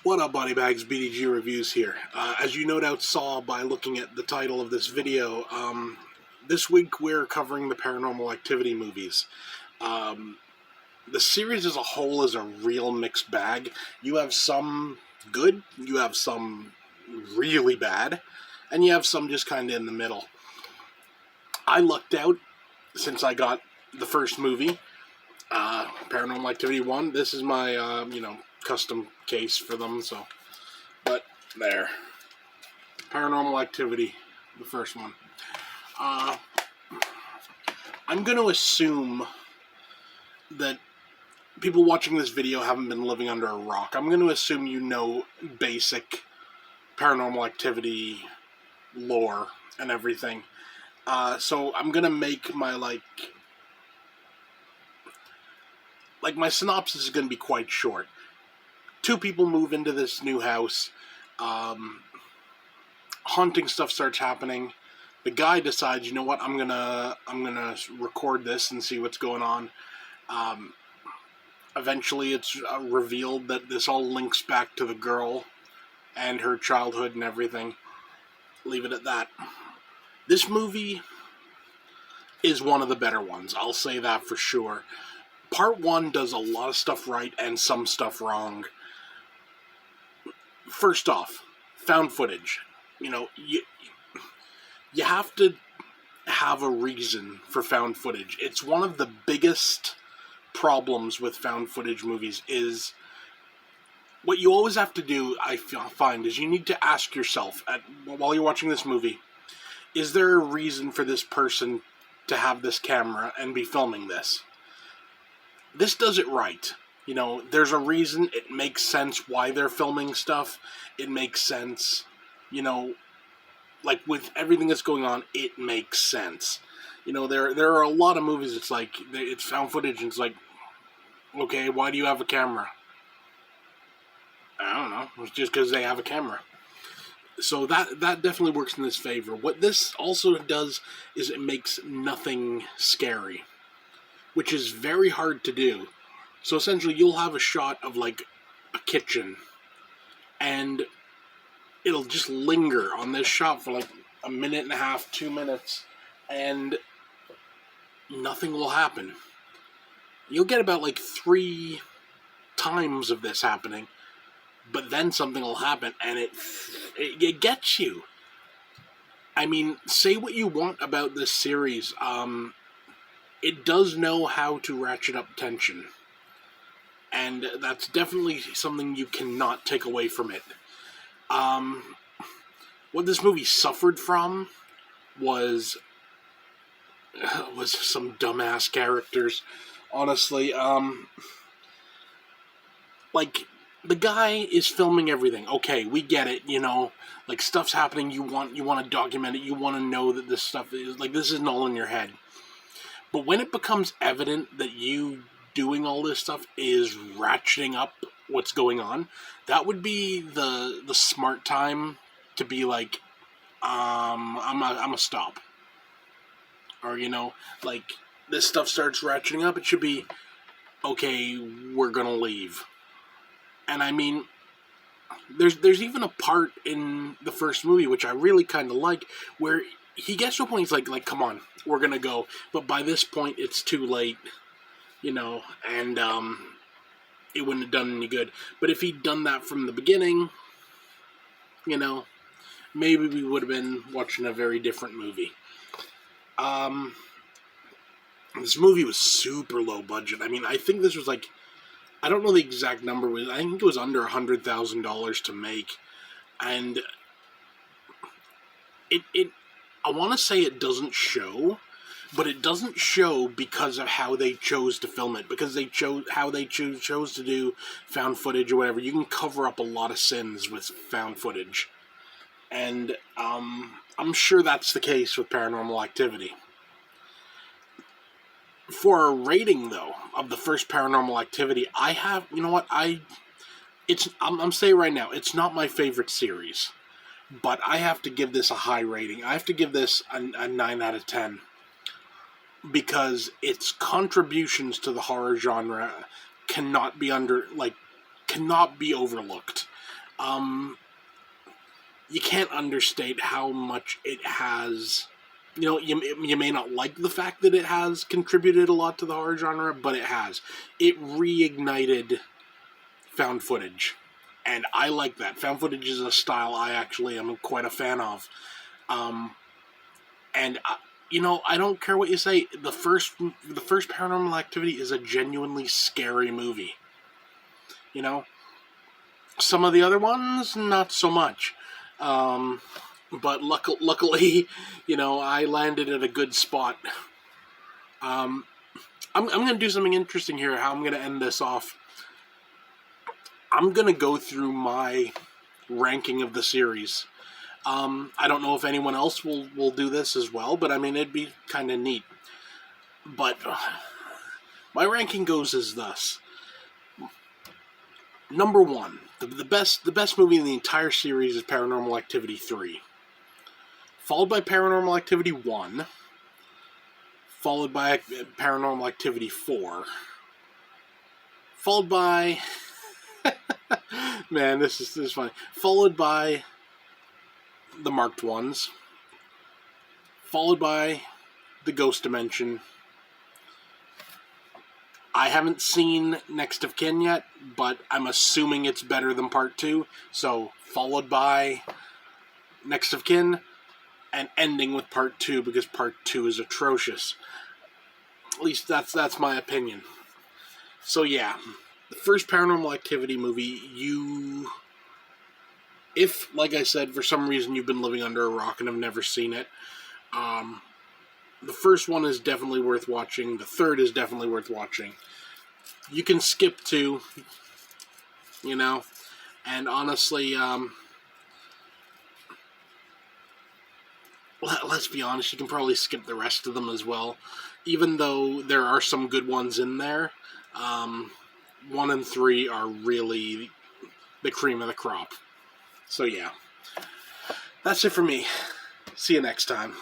What up, Body Bags? BDG Reviews here. As you no doubt saw by looking at the title of this video, this week we're covering the Paranormal Activity movies. The series as a whole is a real mixed bag. You have some good, you have some really bad, and you have some just kind of in the middle. I lucked out since I got the first movie, Paranormal Activity 1. This is my, custom case for them, so. But, there. Paranormal Activity, the first one. I'm going to assume that people watching this video haven't been living under a rock. I'm going to assume you know basic Paranormal Activity lore and everything. So I'm going to make my, my synopsis is going to be quite short. Two people move into this new house. Haunting stuff starts happening. The guy decides, you know what, I'm gonna record this and see what's going on. Eventually, it's revealed that this all links back to the girl and her childhood and everything. Leave it at that. This movie is one of the better ones. I'll say that for sure. Part 1 does a lot of stuff right and some stuff wrong. First off, found footage. You have to have a reason for found footage. It's one of the biggest problems with found footage movies is what you always have to do, I find, is you need to ask yourself, while you're watching this movie, is there a reason for this person to have this camera and be filming this? This does it right. There's a reason. It makes sense why they're filming stuff. It makes sense, with everything that's going on, it makes sense. There are a lot of movies, it's like, it's found footage, and it's like, okay, why do you have a camera? I don't know. It's just because they have a camera. So that definitely works in this favor. What this also does is it makes nothing scary, which is very hard to do. So essentially, you'll have a shot of, a kitchen, and it'll just linger on this shot for, a minute and a half, 2 minutes, and nothing will happen. You'll get about, 3 times of this happening, but then something will happen, and it gets you. I mean, say what you want about this series, it does know how to ratchet up tension. And that's definitely something you cannot take away from it. What this movie suffered from was some dumbass characters, honestly. The guy is filming everything. Okay, we get it, stuff's happening, you want to document it, you want to know that this stuff is, this isn't all in your head. But when it becomes evident that you doing all this stuff is ratcheting up what's going on, that would be the smart time to be I'm a stop. Or, this stuff starts ratcheting up, it should be, okay, we're gonna leave. And I mean, there's even a part in the first movie, which I really kind of like, where he gets to a point, he's like, come on, we're gonna go. But by this point, it's too late. And it wouldn't have done any good. But if he'd done that from the beginning, maybe we would have been watching a very different movie. This movie was super low budget. I mean, I think this was I don't know the exact number, I think it was under $100,000 to make. And I want to say it doesn't show, but it doesn't show because of how they chose to film it. Because they chose to do found footage or whatever. You can cover up a lot of sins with found footage. And I'm sure that's the case with Paranormal Activity. For a rating, though, of the first Paranormal Activity, I have, I'm saying right now, it's not my favorite series. But I have to give this a high rating. I have to give this a 9 out of 10. Because its contributions to the horror genre cannot be overlooked. You can't understate how much it has. You know, you may not like the fact that it has contributed a lot to the horror genre, but it has. It reignited found footage, and I like that. Found footage is a style I actually am quite a fan of. And you know, I don't care what you say. The first Paranormal Activity is a genuinely scary movie. You know, some of the other ones not so much. But luckily, you know, I landed at a good spot. I'm going to do something interesting here. How I'm going to end this off. I'm going to go through my ranking of the series. I don't know if anyone else will do this as well, but I mean, it'd be kind of neat. But my ranking goes as thus. Number 1, the best movie in the entire series is Paranormal Activity 3. Followed by Paranormal Activity 1. Followed by Paranormal Activity 4. Followed by... Man, this is funny. Followed by the marked ones. Followed by the Ghost Dimension. I haven't seen Next of Kin yet, but I'm assuming it's better than Part 2. So, followed by Next of Kin, and ending with Part 2, because Part 2 is atrocious. At least that's my opinion. So yeah, the first Paranormal Activity movie, if, like I said, for some reason you've been living under a rock and have never seen it, the first one is definitely worth watching. The third is definitely worth watching. You can skip 2, you know, and honestly, let's be honest, you can probably skip the rest of them as well. Even though there are some good ones in there, 1 and 3 are really the cream of the crop. So yeah, that's it for me. See you next time.